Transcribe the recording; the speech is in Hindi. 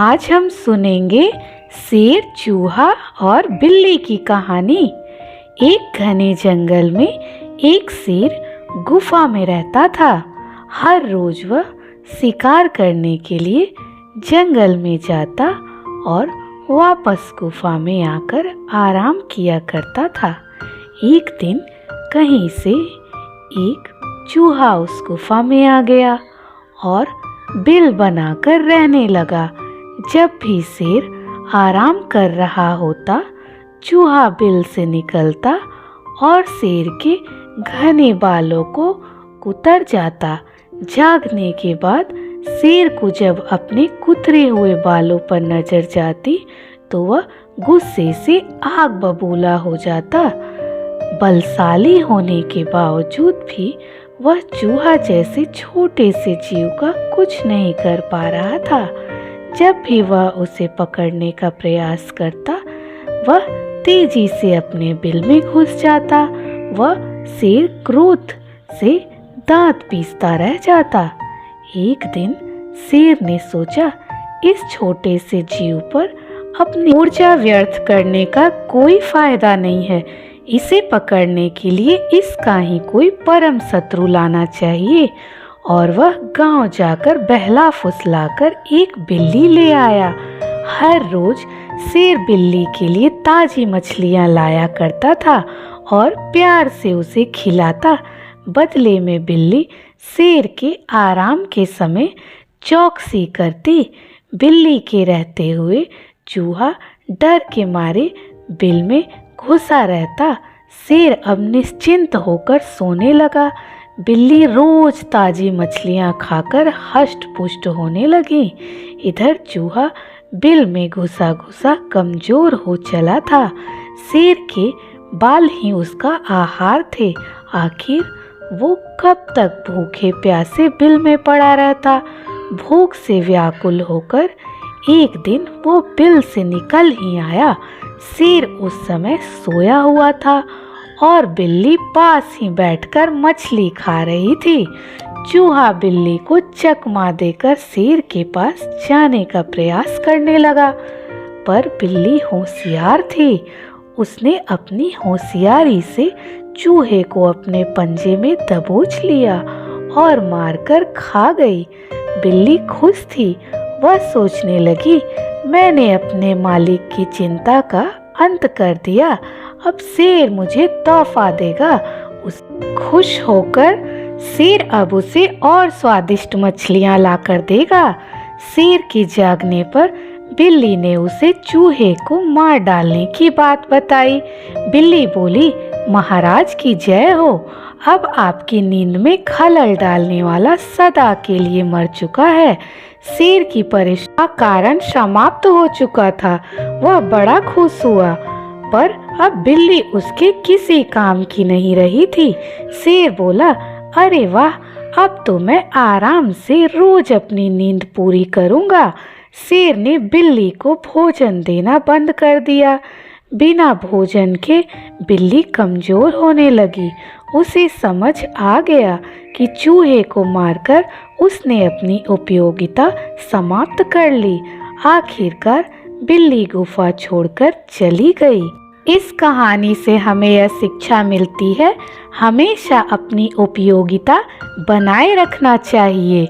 आज हम सुनेंगे शेर, चूहा और बिल्ली की कहानी। एक घने जंगल में एक शेर गुफा में रहता था। हर रोज वह शिकार करने के लिए जंगल में जाता और वापस गुफा में आकर आराम किया करता था। एक दिन कहीं से एक चूहा उस गुफा में आ गया और बिल बनाकर रहने लगा। जब भी शेर आराम कर रहा होता, चूहा बिल से निकलता और शेर के घने बालों को कुतर जाता। जागने के बाद शेर को जब अपने कुतरे हुए बालों पर नजर जाती तो वह गुस्से से आग बबूला हो जाता। बलशाली होने के बावजूद भी वह चूहा जैसे छोटे से जीव का कुछ नहीं कर पा रहा था। जब भी वह उसे पकड़ने का प्रयास करता, वह तेजी से अपने बिल में घुस जाता। वह शेर क्रोध से दांत पीसता रह जाता। एक दिन शेर ने सोचा, इस छोटे से जीव पर अपनी ऊर्जा व्यर्थ करने का कोई फायदा नहीं है। इसे पकड़ने के लिए इसका ही कोई परम शत्रु लाना चाहिए। और वह गांव जाकर बहला फुसलाकर एक बिल्ली ले आया। हर रोज शेर बिल्ली के लिए ताजी मछलियां लाया करता था और प्यार से उसे खिलाता। बदले में बिल्ली शेर के आराम के समय चौकसी करती। बिल्ली के रहते हुए चूहा डर के मारे बिल में घुसा रहता। शेर अब निश्चिंत होकर सोने लगा। बिल्ली रोज ताजी मछलियां खाकर हष्ट पुष्ट होने लगी। इधर चूहा बिल में घुसा घुसा कमजोर हो चला था। शेर के बाल ही उसका आहार थे। आखिर वो कब तक भूखे प्यासे बिल में पड़ा रहता। भूख से व्याकुल होकर एक दिन वो बिल से निकल ही आया। शेर उस समय सोया हुआ था और बिल्ली पास ही बैठकर मछली खा रही थी। चूहा बिल्ली को चकमा देकर शेर के पास जाने का प्रयास करने लगा, पर बिल्ली होशियार थी। उसने अपनी होशियारी से चूहे को अपने पंजे में दबोच लिया और मारकर खा गई। बिल्ली खुश थी। वह सोचने लगी, मैंने अपने मालिक की चिंता का अंत कर दिया। अब शेर मुझे तोहफा देगा। उस खुश होकर शेर अब उसे और स्वादिष्ट मछलियां लाकर देगा। शेर के जागने पर बिल्ली ने उसे चूहे को मार डालने की बात बताई। बिल्ली बोली, महाराज की जय हो। अब आपकी नींद में खलल डालने वाला सदा के लिए मर चुका है। शेर की परेशानी का कारण समाप्त हो चुका था। वह बड़ा खुश हुआ, पर अब बिल्ली उसके किसी काम की नहीं रही थी। शेर बोला, अरे वाह, अब तो मैं आराम से रोज अपनी नींद पूरी करूंगा। शेर ने बिल्ली को भोजन देना बंद कर दिया। बिना भोजन के बिल्ली कमजोर होने लगी। उसे समझ आ गया कि चूहे को मारकर उसने अपनी उपयोगिता समाप्त कर ली। आखिरकार बिल्ली गुफा छोड़कर चली गई। इस कहानी से हमें यह शिक्षा मिलती है, हमेशा अपनी उपयोगिता बनाए रखना चाहिए।